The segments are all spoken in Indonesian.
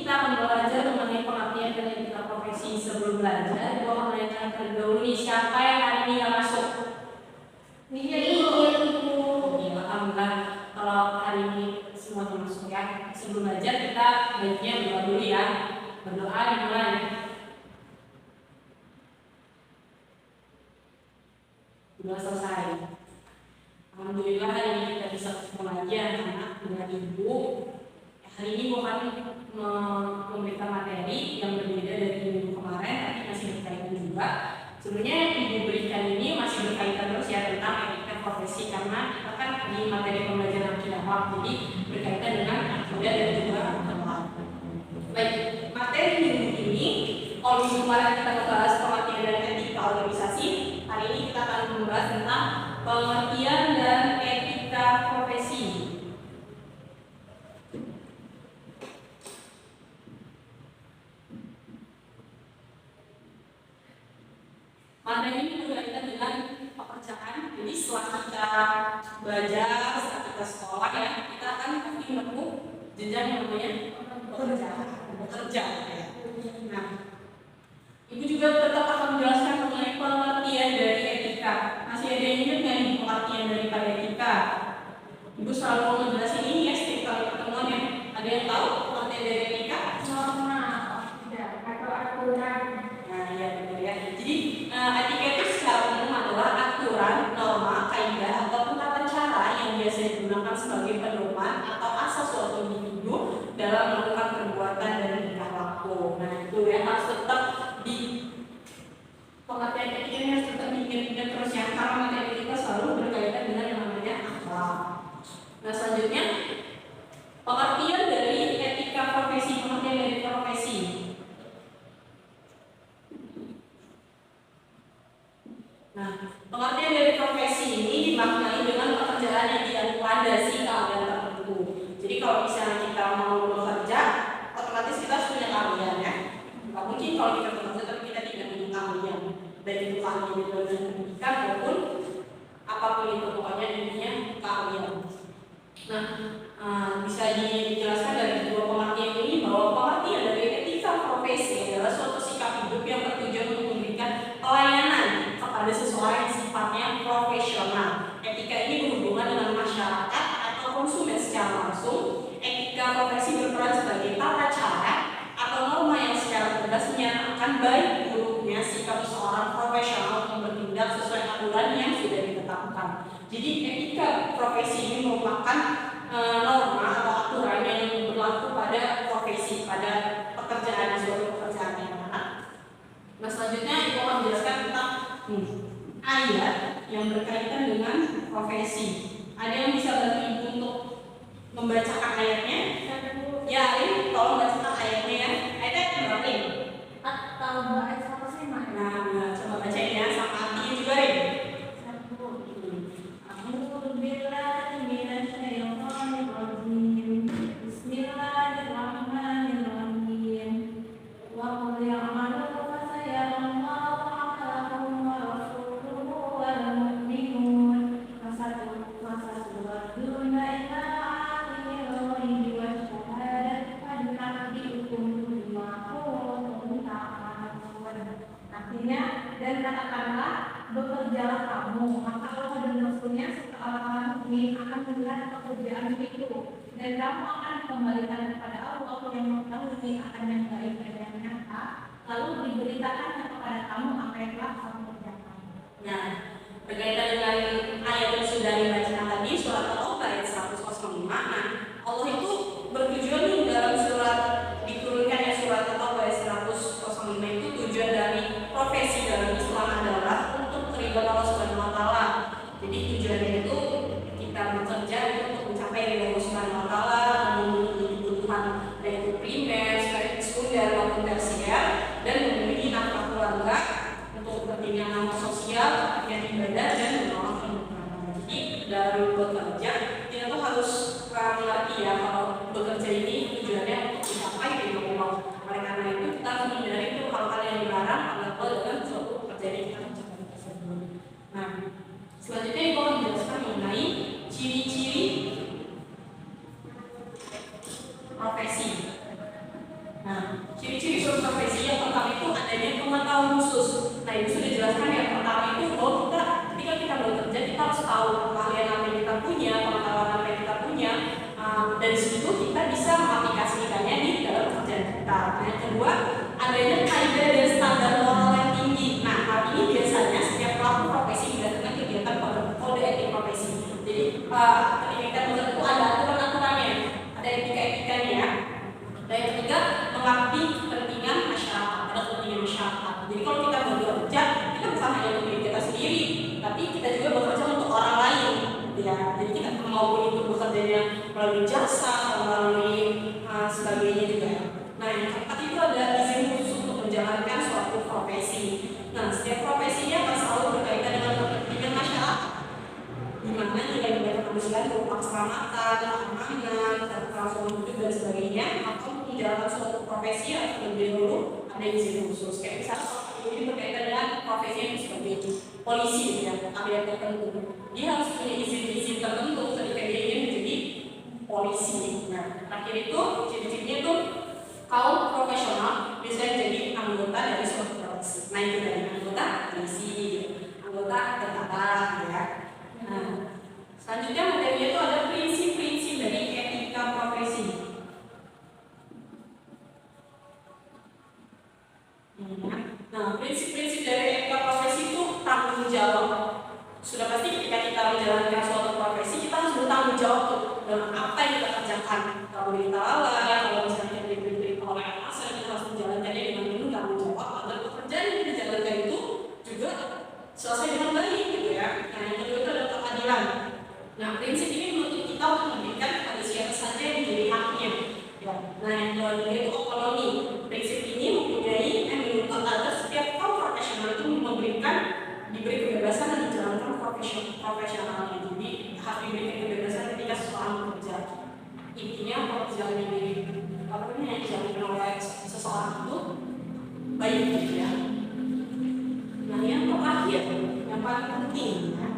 kita akan belajar mengenai pengertian dan etika profesi. Sebelum belajar, gue akan menanyakan terlebih dahulu nih, siapa yang hari ini nggak masuk? Iya, alhamdulillah kalau hari ini semuanya masuk ya. Sebelum belajar kita baiknya berdoa dulu ya. Berdoa dimulai. Berdoa selesai. Alhamdulillah hari ini kita bisa ketemu lagi anak-anak dengan ibu. Hari ini gue akan memberikan materi yang berbeda dari minggu kemarin, tapi masih berkaitan juga. Sebenarnya yang ibu berikan ini masih berkaitan terus ya tentang etika profesi, karena kita kan di materi pembelajaran akhirat, jadi berkaitan dengan akidah dan juga akhlak. Baik, materi minggu ini, kalau minggu kemarin kita membahas pengertian dan etika organisasi, hari ini kita akan membahas tentang pengertian dan etika profesi. Materi ini berkaitan dengan pekerjaan. Jadi setelah kita belajar, setelah kita sekolah ya, kita akan pasti menempuh jenjang yang namanya bekerja ya. Nah, ibu juga tetap akan menjelaskan mengenai pengertian dari etika. Masih ada yang ingat nggak nih pengertian daripada etika? Ibu selalu menjelaskan ini ya setiap kali pertemuannya. Ada yang tahu pengertian dari etika? Norma, atau aturan. Nah, ya benar ya. Jadi etika itu secara umum adalah aturan, norma, kaidah ataupun tata cara yang biasa digunakan sebagai pedoman atau asas suatu individu dalam melakukan perbuatan dan tingkah laku. Nah, itu ya harus tetap di pengertian etika ini harus tetap diingat terus ya, karena materi etika selalu berkaitan dengan yang namanya akhlak. Nah, selanjutnya pengertian dari etika profesi, pengertian dari profesi. Nah, pengertian dari profesi ini dimaknai dengan pekerjaan yang tidak melandasi keahlian tertentu. Jadi kalau misalnya kita mau bekerja, otomatis kita harus punya keahlian ya. Nggak mungkin kalau kita bekerja tapi kita tidak punya keahlian, baik itu keahlian di dalam pendidikan maupun apapun itu, pokoknya intinya keahlian. Nah, bisa dijelaskan dari dua pengertian ini bahwa pengertian dari etika profesi adalah suatu sikap hidup yang bertujuan untuk memberikan pelayanan kepada seseorang yang sifatnya profesional. Etika ini berhubungan dengan masyarakat atau konsumen secara langsung. Etika profesi berperan sebagai tata cara atau norma yang secara tegas menyatakan baik buruknya sikap seseorang profesional untuk bertindak sesuai aturan yang sudah ditetapkan. Jadi etika profesi ini merupakan norma atau aturan yang berlaku pada profesi, pada pekerjaan, suatu pekerjaan yang mana. Nah, selanjutnya Ibu akan menjelaskan tentang ayat yang berkaitan dengan profesi. Ada yang bisa bantu Ibu untuk membacakan ayatnya? Ya, Arin, tolong bacakan ayatnya ya. Ayatnya berapa ini? Atau ayat 105. Nah, coba bacain ya, sama artinya juga Rin. Bismillahirrahmanirrahim. Wa qul ya'malu fa sayarallahu 'amalakum wa rasuluhu wal mu'minun. Fasatuwadduna ila 'alimil ghaibi wasyahadati fayunabbi'ukum bima kuntum ta'malun. Artinya, dan katakanlah, bekerjalah kamu, maka Allah dan Rasulnya serta orang-orang mukmin akan melihat pekerjaan itu, dan kamu akan dikembalikan kepada Allah yang mengetahui akan yang baik dan yang nyata, lalu diberitakannya kepada kamu apa yang telah kamu kerjakan. Nah, berkaitan dengan ayat yang sudah dibacakan tadi, surat At-Taubah ayat 105. Nah, Allah itu bertujuan nih dalam surat diturunkannya surat At-Taubah ayat 105 itu tujuan dari profesi dalam Islam adalah untuk keridhaan Allah Subhanahu wa taala. Jadi tujuannya itu kita bekerja untuk mencapai ridha Allah Subhanahu wa taala, memenuhi kebutuhan baik primer, sekunder maupun tersier, dan memenuhi nafkah keluarga untuk kepentingan nama sosial, kepentingan ibadah dan menolong kebutuhan. Jadi dari bekerja kita tuh harus mengerti ya kalau bekerja ini tujuannya untuk mencapai ridha Allah. Oleh karena itu kita harus menghindari itu hal-hal yang dilarang agar dalam suatu pekerjaan yang kita kerjakan tersebut. Nah, selanjutnya Ibu akan menjelaskan mengenai ciri-ciri profesi. berprofesi yang pertama itu adanya pengetahuan khusus. Nah itu sudah dijelaskan yang pertama itu bahwa kita ketika kita bekerja kita harus tahu keahlian apa yang kita punya, pengetahuan apa yang kita punya. Dari situ kita bisa mengaplikasikannya di dalam pekerjaan kita. Nah yang kedua adanya kaidah dan standar moral yang tinggi. Nah hal ini biasanya setiap pelaku profesi berdasarkan kegiatan kode etik profesi. Jadi ketika kita bekerja itu ada aturan-aturannya, ada etika-etikanya ya. Dan yang ketiga mengabdi kepentingan masyarakat, ada kepentingan masyarakat. Jadi kalau kita bekerja, kita bukan hanya untuk diri kita sendiri, tapi kita juga bekerja untuk orang lain, ya. Jadi kita maupun itu bekerjanya melalui jasa, melalui sebagainya juga. Nah yang keempat itu ada izin khusus untuk menjalankan suatu profesi. Nah setiap profesinya akan selalu berkaitan dengan kepentingan masyarakat. Di mana nilai-nilai kemanusiaan berupa keselamatan, keamanan, kelangsungan hidup dan sebagainya, atau menjalankan suatu profesi atau lebih dulu ada izin khusus. Kayak misalnya ini berkaitan dengan profesi yang sebagai polisi, ya, ada tertentu. Dia harus punya izin-izin tertentu ketika dia ingin menjadi polisi. Nah, terakhir itu ciri-cirinya itu kaum profesional bisa jadi anggota dari suatu profesi. Nah, itu dari anggota polisi, anggota tentara, ya. Nah, selanjutnya materinya itu ada prinsip-prinsip dari etika profesi. Nah, prinsip-prinsip dari etika profesi itu tanggung jawab. Sudah pasti ketika kita menjalankan suatu profesi kita harus bertanggung jawab tuh dengan apa yang kita kerjakan. Kalau kita lalai, kalau misalnya kita diberi oleh atasan, kita harus menjalankannya dengan penuh tanggung jawab agar pekerjaan yang kita jalankan itu juga selesai dengan baik, gitu ya. Nah, yang kedua itu adalah keadilan. Nah, prinsip ini menuntut kita untuk memberikan kepada siapa saja yang menjadi haknya. Ya. Nah, yang kedua itu otonomi. Prinsip ini menuntut agar setiap kaum profesional itu diberi kebebasan dan menjalankan profesionalnya. Jadi harus diberikan kebebasan ketika seseorang bekerja. Intinya pekerjaan yang dijalankan oleh seseorang itu baik, gitu ya. Nah, yang terakhir, yang paling penting, ya,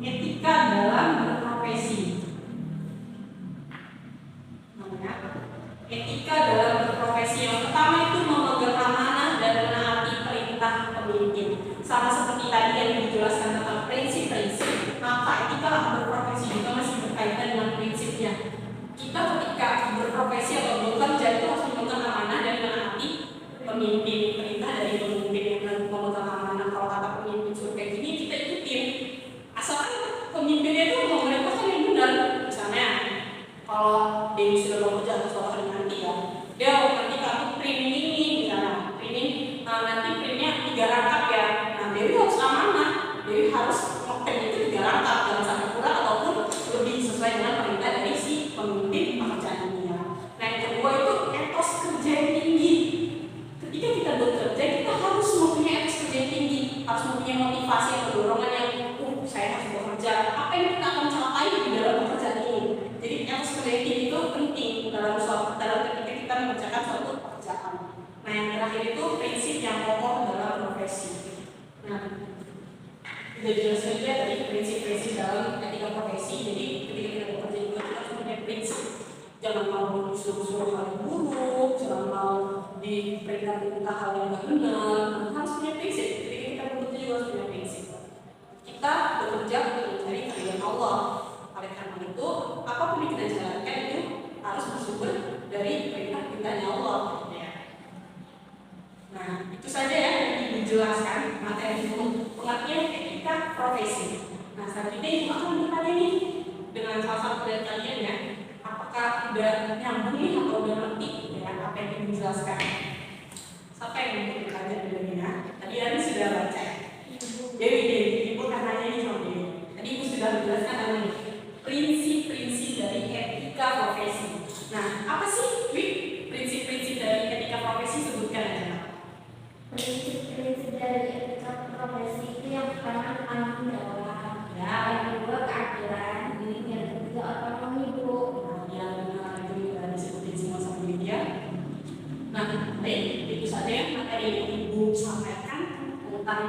etika dalam berprofesi. Etika dalam berprofesi yang pertama itu memegang amanah dan menaati perintah pemimpin. Sama seperti tadi yang dijelaskan tentang prinsip-prinsip, maka etika dalam berprofesi juga masih berkaitan dengan prinsipnya. Kita ketika berprofesi atau bekerja itu harus memegang amanah dan menaati pemimpin, perintah dari pemimpin yang memegang amanah. Kalau kata pemimpin suruh kayak gini, kita ikutin. Asalkan pemimpinnya itu mau merepotkan yang benar. Misalnya, kalau Dewi sudah bekerja atau suatu hari nanti ya, dia nanti kamu print ini, misalnya print nanti printnya 3 rangkap ya. Nah, Dewi harus amanah, Dewi harus print itu 3 rangkap, jangan sampai kurang ataupun lebih sesuai dengan perintah dari si pemimpin pekerjaan ini ya. Nah, yang kedua itu etos kerja yang tinggi. Ketika kita bekerja, kita harus mempunyai etos kerja yang tinggi, harus mempunyai motivasi atau dorongan yang saya harus bekerja. Apa yang kita akan capai di dalam pekerjaan ini? Jadi etos kerja yang tinggi itu penting dalam ketika kita mengerjakan suatu pekerjaan. Nah, yang terakhir itu prinsip yang pokok dalam profesi. Nah, sudah jelaskan juga tadi prinsip-prinsip dalam etika profesi. Jadi ketika kita bekerja juga kita harus punya prinsip. Jangan mau disuruh-suruh hal yang buruk, jangan mau diperintah hal yang tidak benar. Harus punya prinsip. Ketika kita bekerja juga harus punya prinsip. Kita bekerja untuk mencari keridhaan Allah. Oleh karena itu, apapun yang kita jalankan itu harus bersumber dari perintah-perintahnya Allah. Ya. Nah, itu saja ya yang dijelaskan materi pengertian etika profesi. Nah, selanjutnya Ibu akan bertanya nih dengan salah satu dari kalian ya, apakah udah nyambung nih atau udah ngerti ya apa yang dijelaskan? Siapa yang mau bertanya dulu ya? Tadi Ari sudah baca. Dewi, Ibu akan nanya nih sama Dewi. Tadi Ibu sudah menjelaskan namanya prinsip-prinsip dari etika profesi. Nah, apa sih prinsip-prinsip dari etika profesi? Sebutkan aja. Prinsip-prinsip dari etika profesi itu yang pertama tanggung jawab, yang kedua keadilan, yang ketiga otonomi Bu. Yang itu sudah disebutin semua sama dia. Nah, baik, itu saja materi yang Ibu sampaikan tentang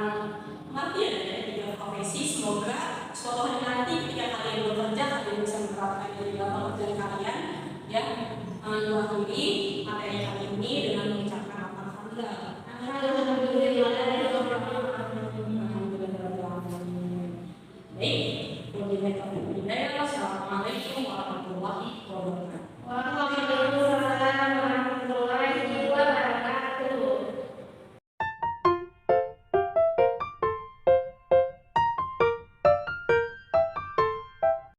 pengertian dari etika profesi. Semoga suatu hari nanti ketika kalian bekerja, kalian bisa menerapkan dari dalam pekerjaan kalian yang mengakhiri materi kalian.